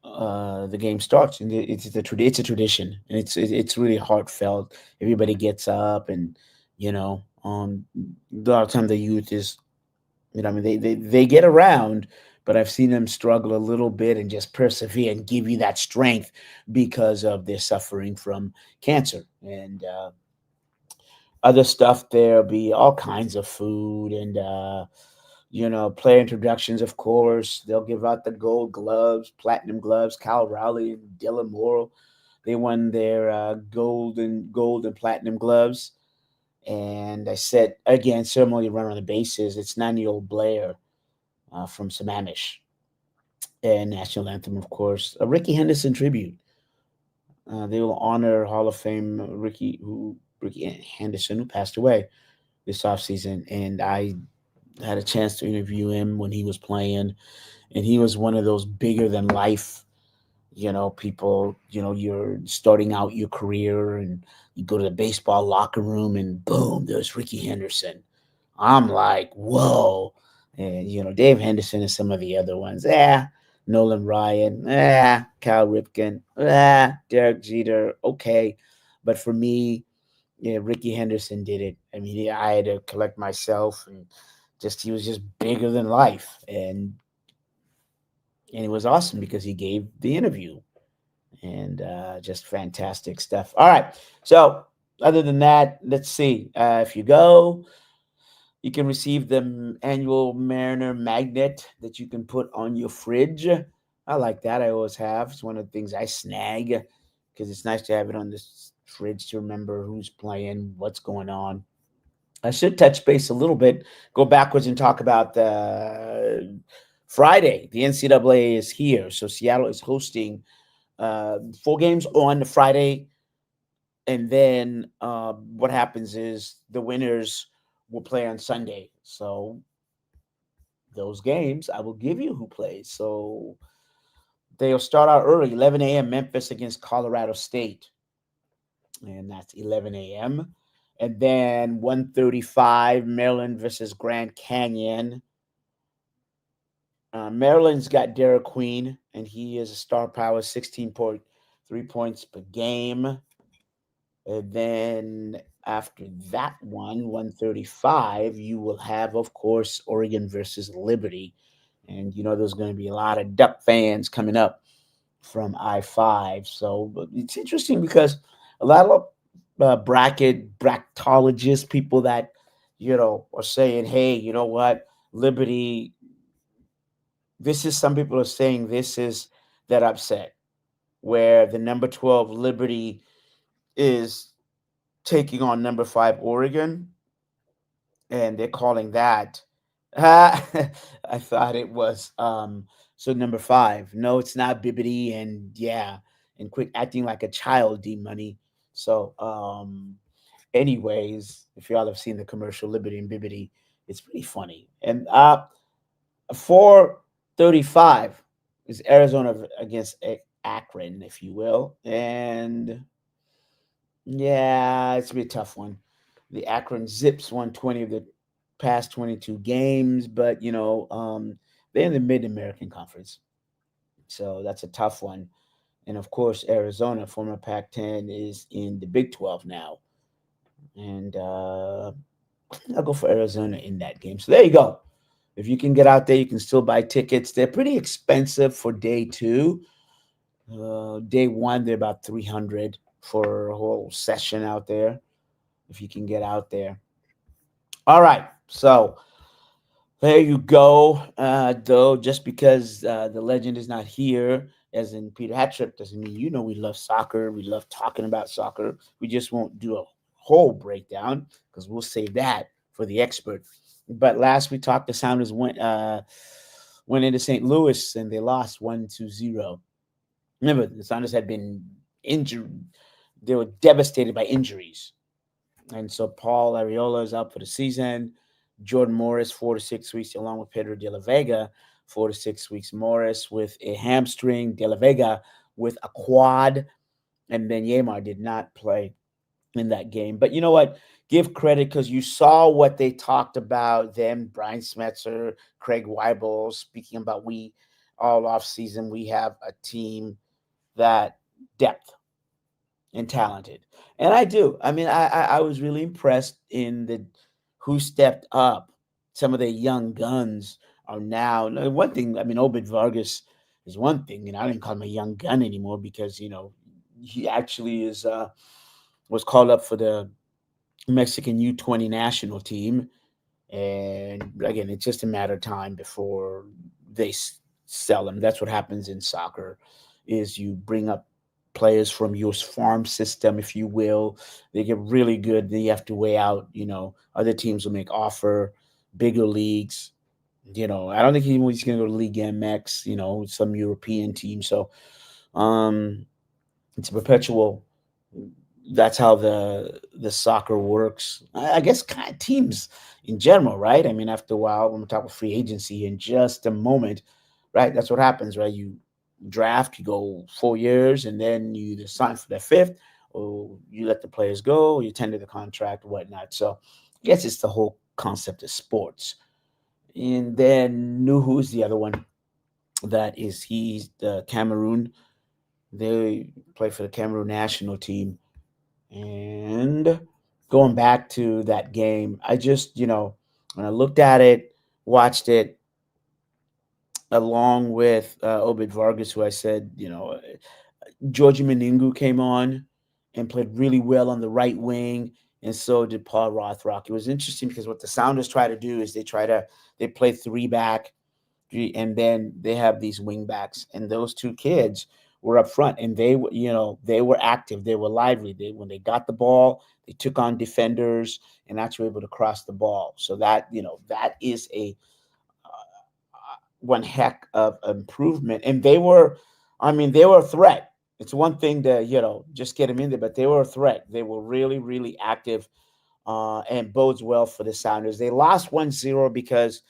the game starts, and it's a tradition, and it's really heartfelt. Everybody gets up, and a lot of time the youth is, I mean, they get around, but I've seen them struggle a little bit and just persevere and give you that strength because of their suffering from cancer. And other stuff, there'll be all kinds of food and, player introductions, of course. They'll give out the gold gloves, platinum gloves. Kyle Rowley and Dylan Morrill, they won their gold and platinum gloves. And I said, again, ceremony run on the bases. It's 9-year-old Blair from Sammamish. And national anthem, of course, a Ricky Henderson tribute. They will honor Hall of Fame Ricky Henderson, who passed away this offseason. And I had a chance to interview him when he was playing. And he was one of those bigger than life, people, you're starting out your career and you go to the baseball locker room and boom, there's Ricky Henderson. I'm like, whoa. And, Dave Henderson and some of the other ones. Nolan Ryan. Cal Ripken. Derek Jeter. Okay. But for me, yeah, Ricky Henderson did it. I mean, I had to collect myself, and he was just bigger than life. And it was awesome because he gave the interview, and just fantastic stuff. All right. So, other than that, let's see. If you go, you can receive the annual Mariner magnet that you can put on your fridge. I like that. I always have. It's one of the things I snag because it's nice to have it on this fridge to remember who's playing, what's going on. I should touch base a little bit, go backwards and talk about the Friday. The NCAA is here. So Seattle is hosting 4 games on the Friday. And then what happens is the winners will play on Sunday. So those games, I will give you who plays. So they'll start out early, 11 a.m. Memphis against Colorado State. And that's 11 a.m. And then 1:35, Maryland versus Grand Canyon. Maryland's got Derek Queen, and he is a star power, 16.3 points per game. And then after that 1:35, you will have, of course, Oregon versus Liberty. And there's going to be a lot of Duck fans coming up from I-5. So but it's interesting because a lot of bracketologists, people that, are saying, hey, you know what, Liberty, some people are saying this is that upset where the number 12 Liberty is taking on number 5 Oregon, and they're calling that. I thought it was so number 5. No, it's not Bibbity, and yeah, and quit acting like a child, D Money. So, anyways, if y'all have seen the commercial Liberty and Bibbity, it's pretty funny. And 4:35 is Arizona against Akron, if you will, and yeah, it's gonna be a tough one. The Akron Zips won 20 of the past 22 games, but they're in the Mid American Conference, so that's a tough one. And of course, Arizona, former Pac-10, is in the Big 12 now, and I'll go for Arizona in that game. So there you go. If you can get out there, you can still buy tickets. They're pretty expensive for day 2. Day 1, they're about 300 for a whole session out there. If you can get out there. All right. So there you go. Though, just because the legend is not here, as in Peter Hattrip, doesn't mean we love soccer. We love talking about soccer. We just won't do a whole breakdown because we'll save that for the expert. But last we talked, the Sounders went into St. Louis and they lost 1-0. Remember, the Sounders had been injured. They were devastated by injuries. And so Paul Arriola is out for the season. Jordan Morris, 4 to 6 weeks, along with Pedro de la Vega, 4 to 6 weeks. Morris with a hamstring, de la Vega with a quad, and Ben Yamar did not play in that game. But you know what? Give credit because you saw what they talked about them, Brian Smetzer, Craig Weibel, speaking about we all off season, we have a team that depth and talented. And I do. I mean, I was really impressed in the who stepped up. Some of the young guns are now one thing. I mean, Obed Vargas is one thing, and I didn't call him a young gun anymore because he actually is was called up for the Mexican U20 national team, and again, it's just a matter of time before they sell him. That's what happens in soccer, is you bring up players from your farm system, if you will. They get really good. Then you have to weigh out, other teams will make offer, bigger leagues. I don't think he's going to go to League MX, some European team. So it's a perpetual. That's how the soccer works. I guess kind of teams in general, right? I mean, after a while, when we talk about free agency in just a moment, right? That's what happens, right? You draft, you go 4 years, and then you either sign for that fifth, or you let the players go, or you tender the contract, or whatnot. So I guess it's the whole concept of sports. And then Nuhu is the other one. He's the Cameroon. They play for the Cameroon national team. And going back to that game, I just, when I looked at it, watched it, along with Obed Vargas, who I said, Georgie Meningu came on and played really well on the right wing, and so did Paul Rothrock. It was interesting because what the Sounders try to do is they play three back, and then they have these wing backs, and those two kids were up front, and they were active, they were lively. When they got the ball, they took on defenders and actually were able to cross the ball. So that is a one heck of improvement. And they were a threat. It's one thing to just get them in there, but they were a threat. They were really, really active, and bodes well for the Sounders. They lost 1-0 because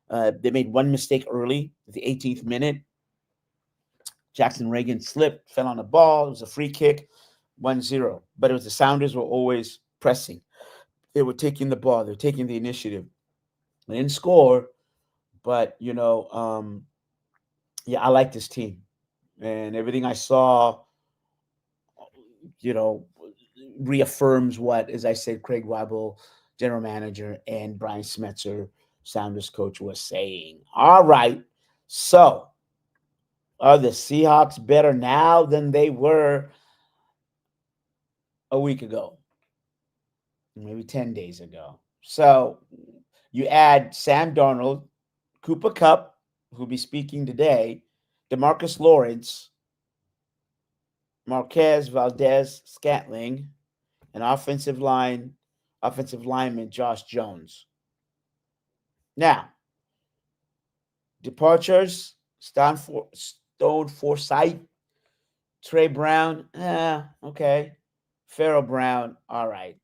they made one mistake early, the 18th minute. Jackson Reagan slipped, fell on the ball. It was a free kick, 1-0. But it was the Sounders were always pressing. They were taking the ball. They were taking the initiative. They didn't score, but I like this team, and everything I saw, reaffirms what, as I said, Craig Weibel, general manager, and Brian Smetzer, Sounders coach, was saying. All right, so are the Seahawks better now than they were a week ago? Maybe 10 days ago. So you add Sam Darnold, Cooper Kupp, who'll be speaking today, DeMarcus Lawrence, Marquez Valdez Scantling, and offensive lineman Josh Jones. Now, departures, Stone Forsythe, Trey Brown, okay. Farrell Brown, all right.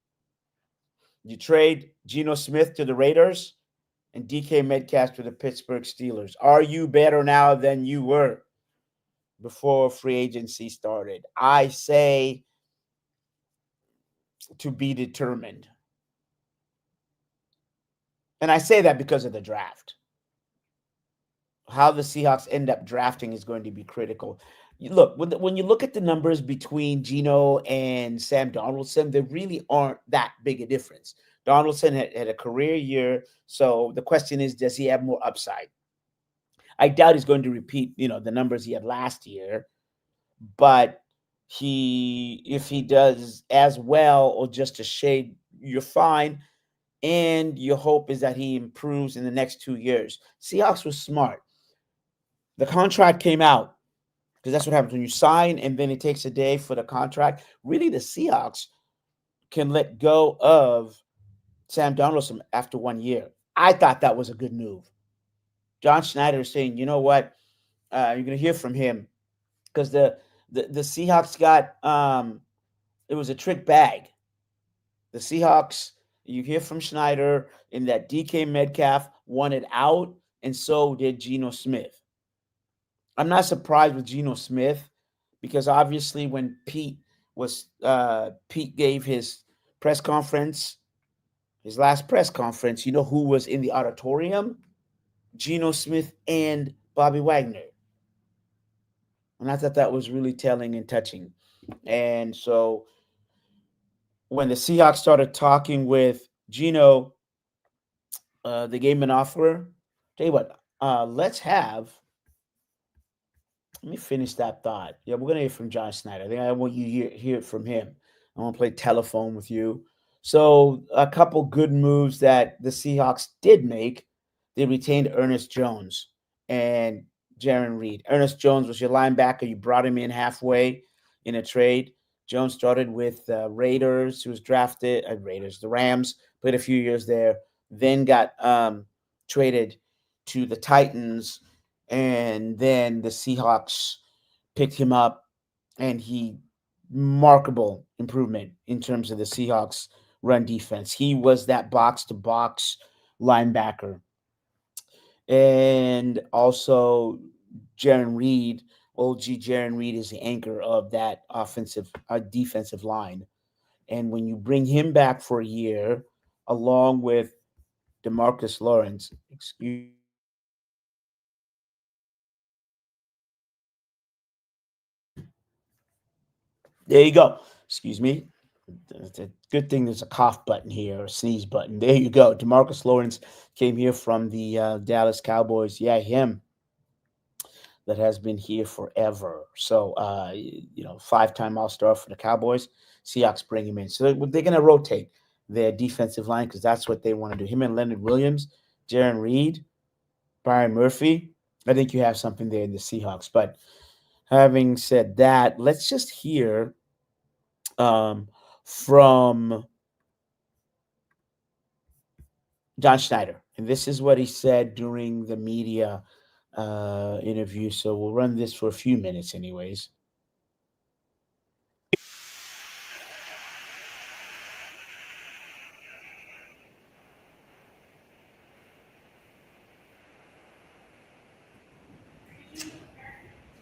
You trade Geno Smith to the Raiders and DK Metcalf to the Pittsburgh Steelers. Are you better now than you were before free agency started? I say to be determined. And I say that because of the draft. How the Seahawks end up drafting is going to be critical. Look, when you look at the numbers between Geno and Sam Donaldson, there really aren't that big a difference. Donaldson had a career year, so the question is, does he have more upside? I doubt he's going to repeat, the numbers he had last year, but if he does as well or just a shade, you're fine. And your hope is that he improves in the next 2 years. Seahawks was smart. The contract came out, because that's what happens when you sign and then it takes a day for the contract. Really, the Seahawks can let go of Sam Donaldson after 1 year. I thought that was a good move. John Schneider is saying, you know what? You're going to hear from him because the Seahawks got it was a trick bag. The Seahawks, you hear from Schneider in that DK Metcalf wanted out, and so did Geno Smith. I'm not surprised with Geno Smith because obviously when Pete gave his press conference, his last press conference, you know who was in the auditorium? Geno Smith and Bobby Wagner. And I thought that was really telling and touching. And so when the Seahawks started talking with Geno, they gave him an offer. Tell you what, let me finish that thought. Yeah, we're gonna hear from John Snyder. I think I want you to hear it from him. I want to play telephone with you. So a couple good moves that the Seahawks did make. They retained Ernest Jones and Jaron Reed. Ernest Jones was your linebacker. You brought him in halfway in a trade. Jones started with Raiders, who was drafted the Rams, played a few years there, then got traded to the Titans, and then the Seahawks picked him up, and he remarkable improvement in terms of the Seahawks run defense. He was that box to box linebacker. And also Jaron Reed, OG Jaron Reed is the anchor of that defensive line. And when you bring him back for a year, along with DeMarcus Lawrence, there you go. Excuse me. It's a good thing there's a cough button here, or a sneeze button. There you go. DeMarcus Lawrence came here from the Dallas Cowboys. Yeah, him. That has been here forever. So, 5-time All-Star for the Cowboys. Seahawks bring him in. So they're going to rotate their defensive line because that's what they want to do. Him and Leonard Williams, Jaron Reed, Byron Murphy. I think you have something there in the Seahawks. But having said that, let's just hear from John Schneider. And this is what he said during the media interview. So we'll run this for a few minutes, anyways.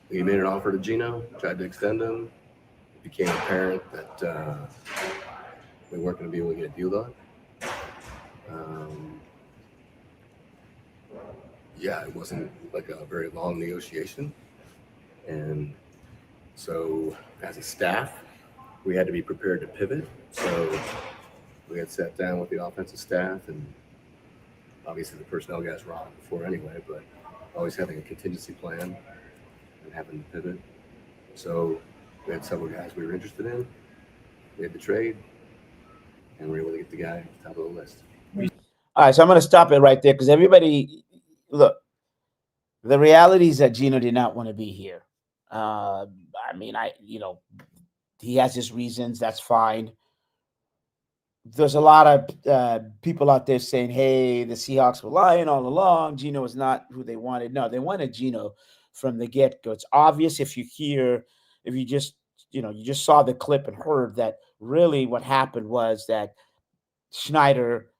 We made an offer to Geno, tried to extend him. It became apparent that we weren't going to be able to get a deal done. It wasn't like a very long negotiation. And so as a staff, we had to be prepared to pivot. So we had sat down with the offensive staff, and obviously the personnel guys were on it before anyway, but always having a contingency plan and having to pivot. So we had several guys we were interested in. We had the trade, and we were able to get the guy at the top of the list. All right, so I'm going to stop it right there because everybody, look, the reality is that Geno did not want to be here. He has his reasons. That's fine. There's a lot of people out there saying, hey, the Seahawks were lying all along. Geno is not who they wanted. No, they wanted Geno from the get-go. It's obvious if you just saw the clip and heard that really what happened was that Schneider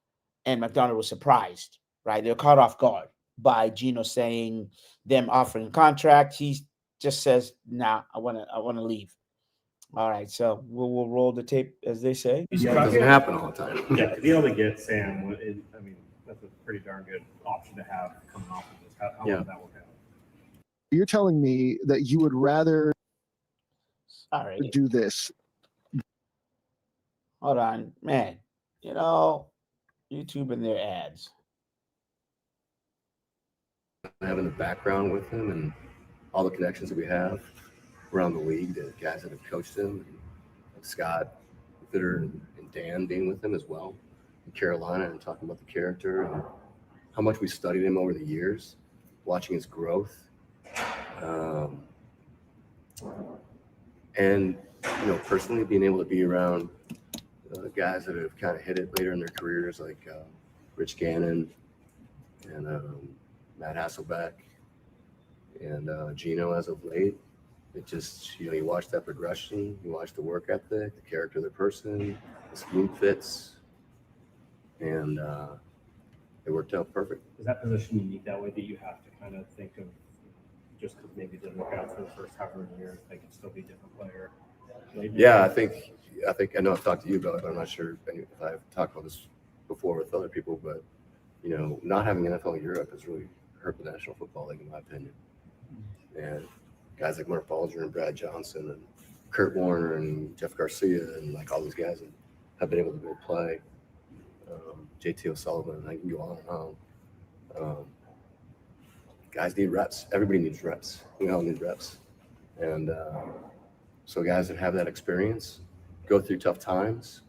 and McDonald were surprised, right? They were caught off guard by Geno saying them offering a contract. He just says, nah, I want to leave. All right, so we'll roll the tape, as they say. It doesn't happen all the time. Yeah, to be able to get Sam, that's a pretty darn good option to have coming off of this. How will that work out? You're telling me that you would rather do this. Hold on, man. YouTube and their ads. Having the background with him and all the connections that we have around the league, the guys that have coached him, like Scott Fitter and Dan being with him as well in Carolina, and talking about the character and how much we studied him over the years, watching his growth. And personally being able to be around guys that have kind of hit it later in their careers, like Rich Gannon and Matt Hasselbeck, and Gino as of late. It just, you watch that progression, you watch the work ethic, the character of the person, the scheme fits, and it worked out perfect. Is that position unique that way, that you have to kind of think of, just because maybe it didn't work out for the first however many years, they could still be a different player? Yeah, I think I know I've talked to you about it, but I'm not sure if I've talked about this before with other people, but not having NFL Europe has really hurt the National Football League, in my opinion. And guys like Mark Balger and Brad Johnson and Kurt Warner and Jeff Garcia and like all these guys that have been able to go play. JT O'Sullivan, I can go on and on. Guys need reps. Everybody needs reps. We all need reps. And so guys that have that experience, go through tough times,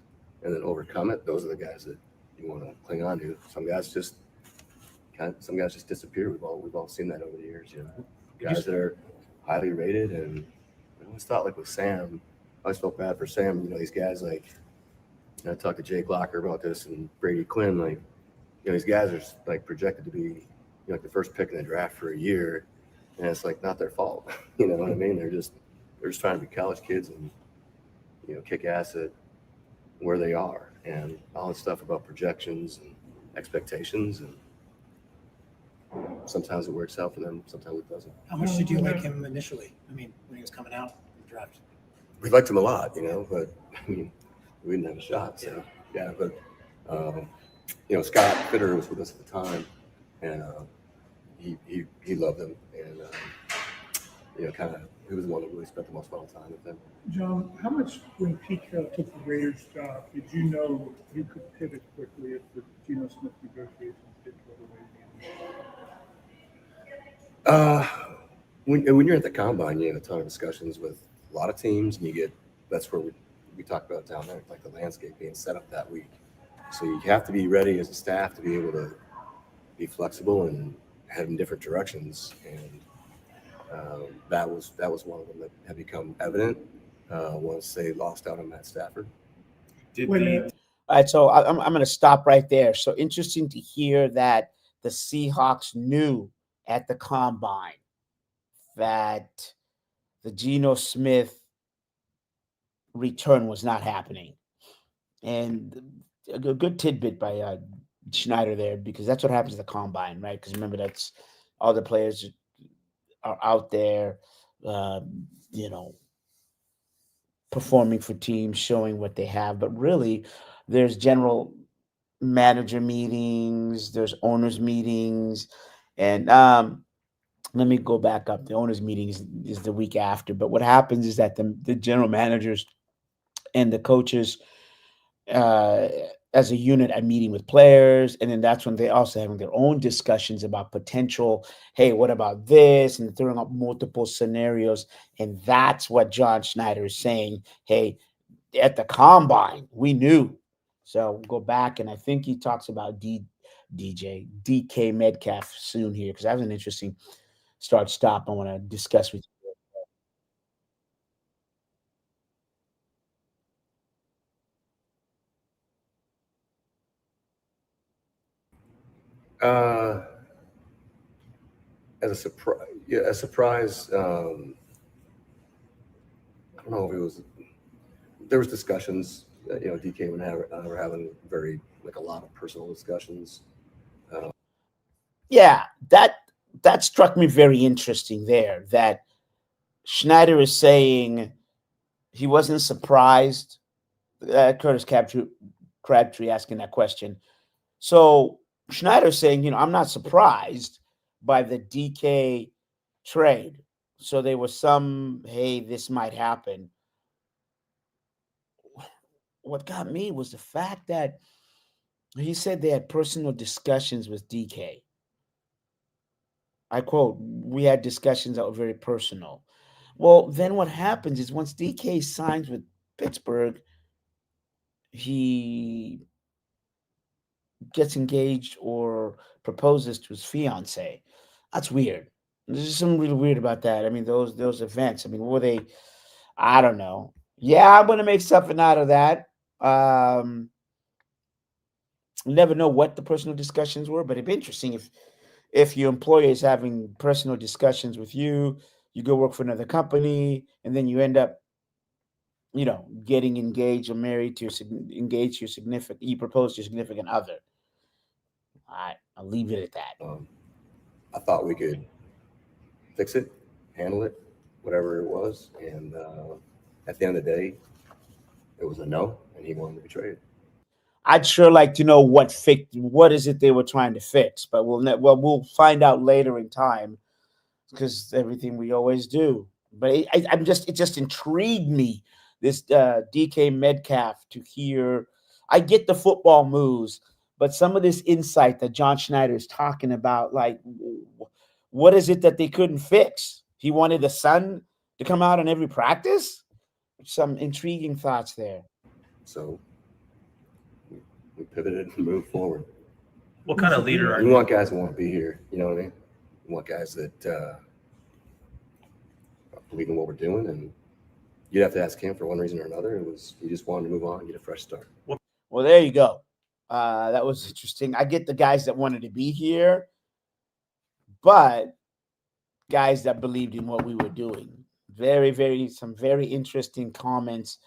and then overcome it, those are the guys that you want to cling on to. Some guys just disappear. We've all seen that over the years. Guys that are highly rated, and I always thought, like with Sam, I always felt bad for Sam. These guys like, I talked to Jake Locker about this and Brady Quinn. Like, these guys are like projected to be like the first pick in the draft for a year, and it's like not their fault. You know what I mean? They're just trying to be college kids and kick ass at where they are, and all this stuff about projections and expectations, and sometimes it works out for them, sometimes it doesn't. How much did you like him initially? I mean, when he was coming out in the draft? We liked him a lot, but I mean, we didn't have a shot. So yeah, but Scott Fitter was with us at the time, and he loved him, and he was the one that really spent the most amount of time with him. John, how much when Pete Carroll took the Raiders job did you know you could pivot quickly if the Geno Smith negotiations didn't go the way When you're at the combine, you have a ton of discussions with a lot of teams, and that's where we talked about down there, like the landscape being set up that week. So you have to be ready as a staff to be able to be flexible and head in different directions. And that was one of them that had become evident once they lost out on Matt Stafford. All right, so I'm going to stop right there. So interesting to hear that the Seahawks knew at the combine that the Geno Smith return was not happening. And a good tidbit by Schneider there, because that's what happens at the combine, right? Because remember, that's all the players are out there, performing for teams, showing what they have. But really, there's general manager meetings, there's owners meetings, and let me go back up. The owners meeting is the week after. But what happens is that the general managers and the coaches as a unit are meeting with players, and then that's when they also having their own discussions about potential, hey, what about this, and throwing up multiple scenarios. And that's what John Schneider is saying, hey, at the combine we knew. So go back, and I think he talks about DK Metcalf soon here, because that was an interesting stop I want to discuss with you. As a surprise, I don't know if it was. There was discussions. DK and I were having a lot of personal discussions. Yeah, that struck me very interesting there. That Schneider is saying he wasn't surprised. Curtis Crabtree asking that question. So Schneider saying, I'm not surprised by the DK trade. So there was some, hey, this might happen. What got me was the fact that he said they had personal discussions with DK. I quote, we had discussions that were very personal. Well, then what happens is once DK signs with Pittsburgh, he gets engaged or proposes to his fiance. That's weird. There's something really weird about that. I mean, those events. I mean, were they? I don't know. Yeah, I'm gonna make something out of that. Never know what the personal discussions were, but it'd be interesting if your employer is having personal discussions with you, you go work for another company, and then you end up, getting engaged or married to engaged to your significant, you propose to your significant other. All right, I'll leave it at that. I thought we could fix it, handle it, whatever it was. And at the end of the day, it was a no, and he wanted to be traded. I'd sure like to know what is it they were trying to fix, but we'll find out later in time, because everything we always do. But it just intrigued me, this DK Metcalf, to hear. I get the football moves, but some of this insight that John Schneider is talking about, like, what is it that they couldn't fix? He wanted the sun to come out in every practice. Some intriguing thoughts there. So we pivoted and moved forward. What kind of leader are you? You Want guys that want to be here. You know what I mean? You want guys that believe in what we're doing, and you'd have to ask him for one reason or another. It was he just wanted to move on and get a fresh start. Well, there you go. That was interesting. I get the guys that wanted to be here, but guys that believed in what we were doing. Some very interesting comments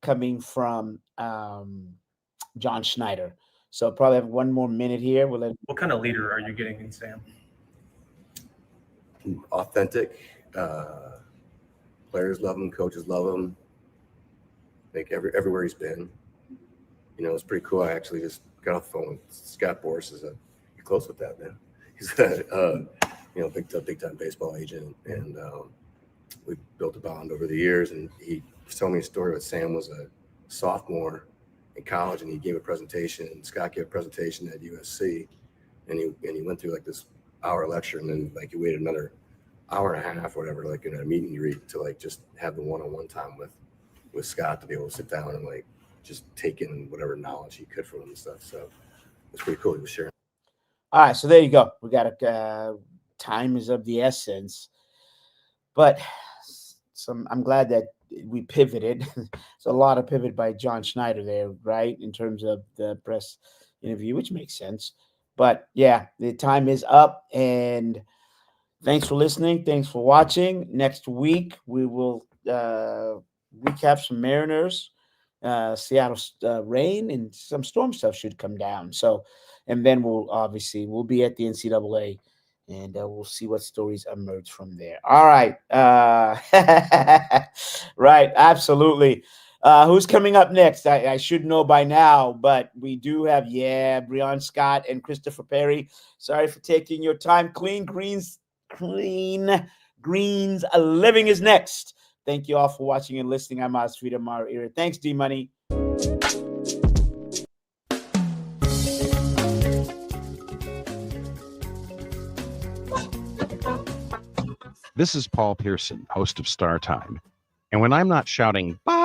coming from John Schneider. So probably have one more minute here. What kind of leader are you getting in Sam? Authentic. Players love him. Coaches love him. I think everywhere he's been. It's pretty cool. I actually just got off the phone with Scott Boris. You're close with that, man. He's a big time baseball agent, and we built a bond over the years. And he was telling me a story with Sam was a sophomore in college, and he gave a presentation. And Scott gave a presentation at USC, and he went through like this hour lecture, and then like he waited another hour and a half, or whatever, like in a meet and greet, to like just have the one-on-one time with Scott, to be able to sit down and like just take in whatever knowledge he could from him and stuff. So it's pretty cool. He was sharing. All right, so there you go. We got time is of the essence, but I'm glad that we pivoted. It's a lot of pivot by John Schneider there, right, in terms of the press interview, which makes sense. But yeah, the time is up, and thanks for listening. Thanks for watching. Next week we will recap some Mariners, Seattle rain, and some storm stuff should come down. So, and then we'll be at the NCAA, and we'll see what stories emerge from there. All right. Right. Absolutely. Who's coming up next? I should know by now, but we do have, Breon Scott and Christopher Perry. Sorry for taking your time. Clean Greens Living is next. Thank you all for watching and listening. I'm Asfrida Mara. Thanks, D-Money. This is Paul Pearson, host of Star Time. And when I'm not shouting, "Bye!"